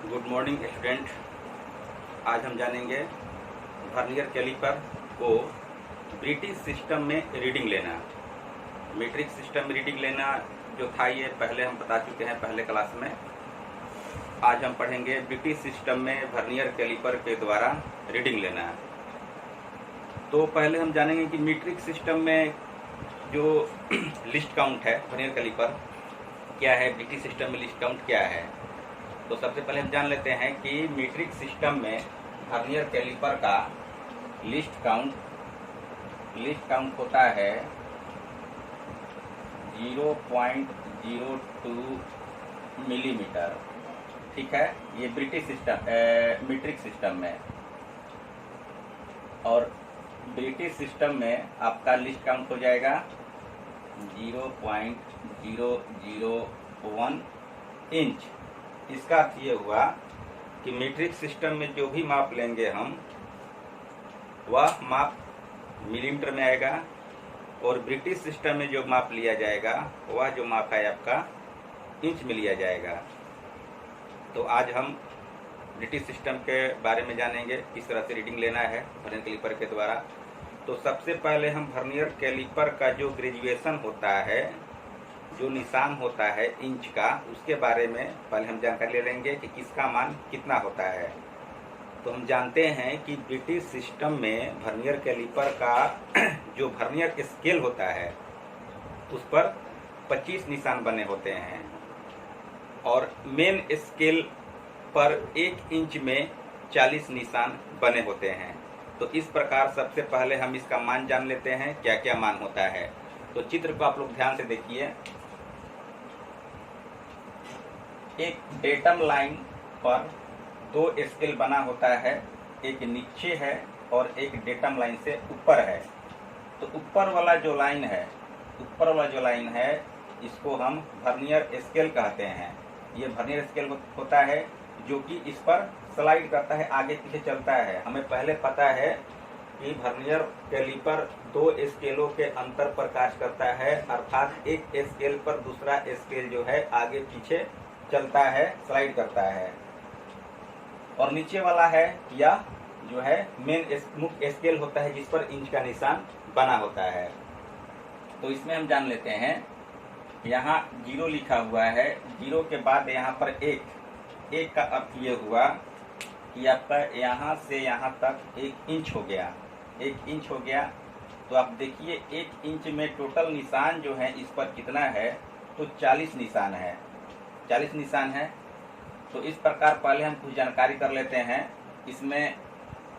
Good morning student. आज हम जानेंगे वर्नियर कैलिपर को ब्रिटिश सिस्टम में रीडिंग लेना। मीट्रिक सिस्टम में रीडिंग लेना जो था ये पहले हम बता चुके हैं पहले क्लास में। आज हम पढ़ेंगे ब्रिटिश सिस्टम में वर्नियर कैलिपर के द्वारा रीडिंग लेना। तो पहले हम जानेंगे कि मीट्रिक सिस्टम में जो लिस्ट काउंट है वर्नियर कैलिपर क्या है, ब्रिटिश सिस्टम में लिस्ट काउंट क्या है। तो सबसे पहले हम जान लेते हैं कि मीट्रिक सिस्टम में वर्नियर कैलिपर का लिस्ट काउंट होता है 0.02 मिलीमीटर। ठीक है, ये ब्रिटिश सिस्टम मीट्रिक सिस्टम में। और ब्रिटिश सिस्टम में आपका लिस्ट काउंट हो जाएगा 0.001 इंच। इसका अर्थ ये हुआ कि मीट्रिक सिस्टम में जो भी माप लेंगे हम वह माप मिलीमीटर में आएगा, और ब्रिटिश सिस्टम में जो माप लिया जाएगा वह जो माप है आपका इंच में लिया जाएगा। तो आज हम ब्रिटिश सिस्टम के बारे में जानेंगे, किस तरह से रीडिंग लेना है वर्नियर कैलिपर के द्वारा। तो सबसे पहले हम वर्नियर कैलिपर का जो ग्रेजुएशन होता है, जो निशान होता है इंच का, उसके बारे में पहले हम जानकारी ले लेंगे कि किसका मान कितना होता है। तो हम जानते हैं कि ब्रिटिश सिस्टम में वर्नियर कैलिपर का जो वर्नियर स्केल होता है उस पर 25 निशान बने होते हैं, और मेन स्केल पर 1 इंच में 40 निशान बने होते हैं। तो इस प्रकार सबसे पहले हम इसका मान जान लेते हैं क्या क्या मान होता है। तो चित्र को आप लोग ध्यान से देखिए। एक डेटम लाइन पर 2 स्केल बना होता है, एक नीचे है और एक डेटम लाइन से ऊपर है। तो ऊपर वाला जो लाइन है इसको हम वर्नियर स्केल कहते हैं। ये वर्नियर स्केल होता है जो कि इस पर स्लाइड करता है, आगे पीछे चलता है। हमें पहले पता है कि वर्नियर कैलिपर 2 स्केलों के अंतर पर कार्य करता है, अर्थात एक स्केल पर दूसरा स्केल जो है आगे पीछे चलता है, स्लाइड करता है। और नीचे वाला है या जो है मेन मुख्य स्केल होता है जिस पर इंच का निशान बना होता है। तो इसमें हम जान लेते हैं, यहाँ 0 लिखा हुआ है, 0 के बाद यहाँ पर 1 का अर्थ ये हुआ कि आपका यहाँ से यहाँ तक 1 इंच हो गया। 1 इंच हो गया तो आप देखिए 1 इंच में टोटल निशान जो है इस पर कितना है, तो 40 निशान है। 40 निशान है। तो इस प्रकार पहले हम कुछ जानकारी कर लेते हैं। इसमें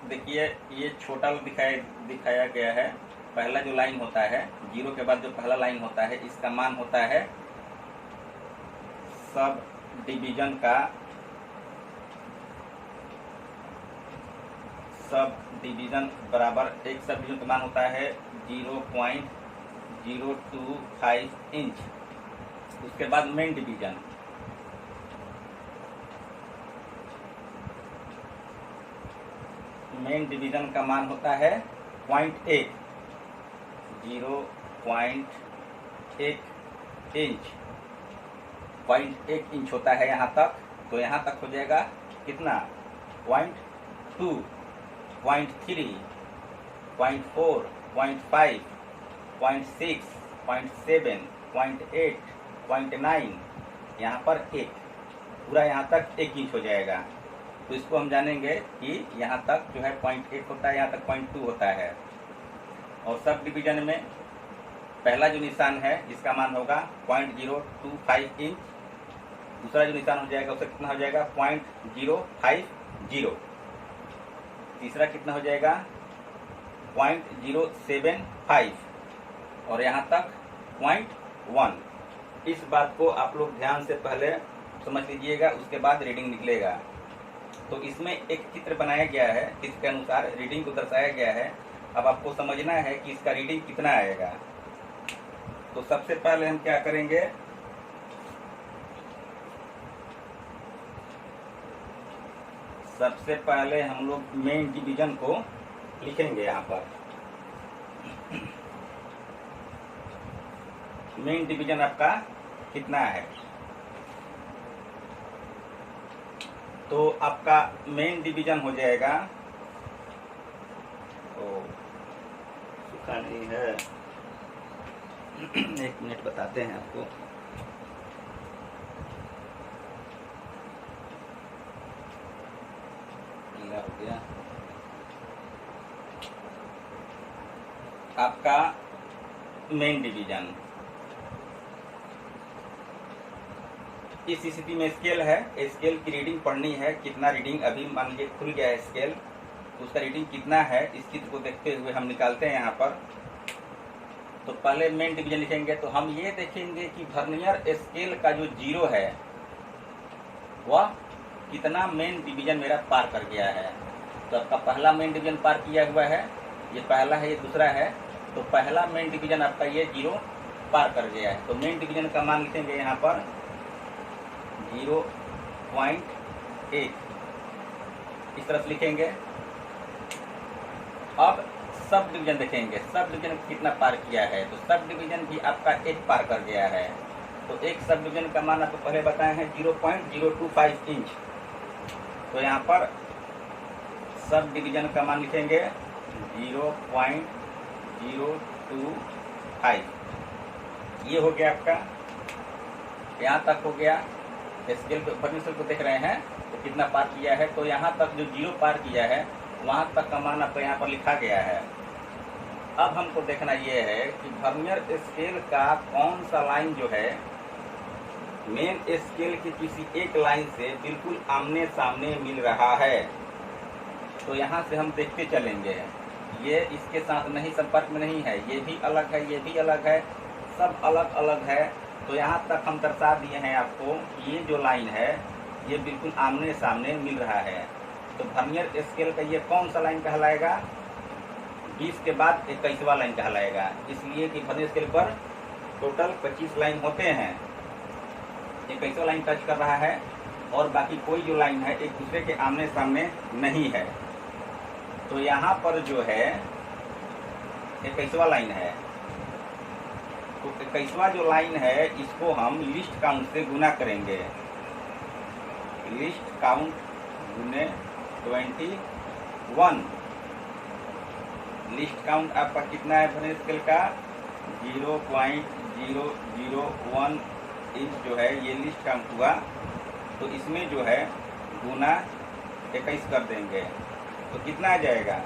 देखिए ये छोटा दिखाया गया है। पहला जो लाइन होता है 0 के बाद जो पहला लाइन होता है इसका मान होता है सब डिवीजन बराबर एक सब डिवीजन का मान होता है 0.025 इंच। उसके बाद मेन डिवीजन का मान होता है 0.1 इंच। 0.1 इंच होता है यहाँ तक। तो यहाँ तक हो जाएगा कितना, 0.2, 0.3, 0.4, 0.5, 0.6, 0.7, 0.8, 0.9, यहाँ पर 1, पूरा यहाँ तक 1 इंच हो जाएगा। तो इसको हम जानेंगे कि यहाँ तक जो है 0.8 होता है, यहाँ तक 0.2 होता है। और सब डिवीजन में पहला जो निशान है इसका मान होगा 0.025 इंच। दूसरा जो निशान हो जाएगा उसका कितना हो जाएगा 0.050। तीसरा कितना हो जाएगा 0.075, और यहाँ तक 0.1। इस बात को आप लोग ध्यान से पहले समझ लीजिएगा, उसके बाद रीडिंग निकलेगा। तो इसमें एक चित्र बनाया गया है, इसके अनुसार रीडिंग को दर्शाया गया है। अब आपको समझना है कि इसका रीडिंग कितना आएगा। तो सबसे पहले हम क्या करेंगे, सबसे पहले हम लोग मेन डिवीजन को लिखेंगे। यहाँ पर मेन डिवीजन आपका कितना है, तो आपका मेन डिवीजन हो जाएगा, तो सूखा नहीं है, एक मिनट बताते हैं आपको। गीला हो गया आपका मेन डिवीजन। इस स्थिति में स्केल है, स्केल की रीडिंग पढ़नी है, कितना रीडिंग अभी मान लीजिए खुल गया है स्केल, उसका रीडिंग कितना है इस चित्र को देखते हुए हम निकालते हैं यहाँ पर। तो पहले मेन डिवीजन लिखेंगे, तो हम ये देखेंगे कि वर्नियर स्केल का जो जीरो है वह कितना मेन डिवीजन मेरा पार कर गया है। तो आपका पहला मेन डिवीजन पार किया हुआ है, ये पहला है, ये दूसरा है, तो पहला मेन डिवीजन आपका ये जीरो पार कर गया है। तो मेन डिवीजन का मान लिखेंगे यहाँ पर 0.1, इस तरह से लिखेंगे। अब सब डिवीजन देखेंगे, सब डिवीजन कितना पार किया है, तो सब डिवीजन भी आपका 1 पार कर गया है। तो एक सब डिवीजन का मान आपको पहले बताए हैं 0.025 इंच। तो यहाँ पर सब डिवीजन का मान लिखेंगे 0.025, ये हो गया आपका, यहाँ तक हो गया। स्केल को वर्नियर को देख रहे हैं तो कितना पार किया है, तो यहाँ तक जो 0 पार किया है वहाँ तक का मान आपका यहाँ पर लिखा गया है। अब हमको देखना ये है कि वर्नियर स्केल का कौन सा लाइन जो है मेन स्केल की किसी एक लाइन से बिल्कुल आमने सामने मिल रहा है। तो यहाँ से हम देखते चलेंगे, ये इसके साथ नहीं, संपर्क में नहीं है, ये भी अलग है, ये भी अलग है, सब अलग अलग है। तो यहाँ तक हम दर्शा दिए हैं आपको, ये जो लाइन है ये बिल्कुल आमने सामने मिल रहा है। तो वर्नियर स्केल का ये कौन सा लाइन कहलाएगा, 20 के बाद 21वां लाइन कहलाएगा, इसलिए कि वर्नियर स्केल पर टोटल 25 लाइन होते हैं। 21वां लाइन टच कर रहा है और बाकी कोई जो लाइन है एक दूसरे के आमने सामने नहीं है। तो यहाँ पर जो है 21वां लाइन है, तो 21वां जो लाइन है इसको हम लिस्ट काउंट से गुना करेंगे। लिस्ट काउंट गुने 21, लिस्ट काउंट आपका कितना है वर्नियर स्केल का 0.001 इंच जो है ये लिस्ट काउंट हुआ। तो इसमें जो है गुना 21 कर देंगे तो कितना आ जाएगा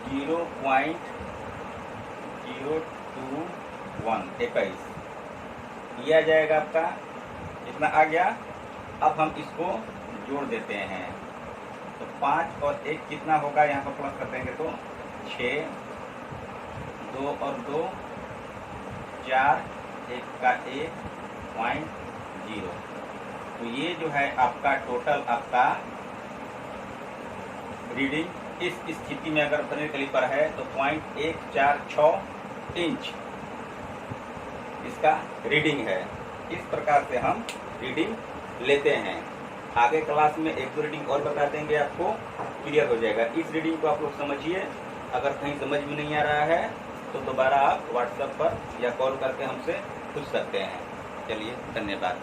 0.021, 21 ये आ जाएगा आपका, इतना आ गया। अब हम इसको जोड़ देते हैं, तो 5 और 1 कितना होगा, यहाँ पर प्लस कर देंगे तो 6, 2 और 2 4, 1 का 1.0। तो ये जो है आपका टोटल आपका रीडिंग इस स्थिति में अगर वर्नियर कैलिपर है तो 0.146 इंच इसका रीडिंग है। इस प्रकार से हम रीडिंग लेते हैं। आगे क्लास में 1-2 रीडिंग और बता देंगे, आपको क्लियर हो जाएगा। इस रीडिंग को आप लोग समझिए, अगर कहीं समझ में नहीं आ रहा है तो दोबारा आप व्हाट्सएप पर या कॉल करके हमसे पूछ सकते हैं। चलिए, धन्यवाद।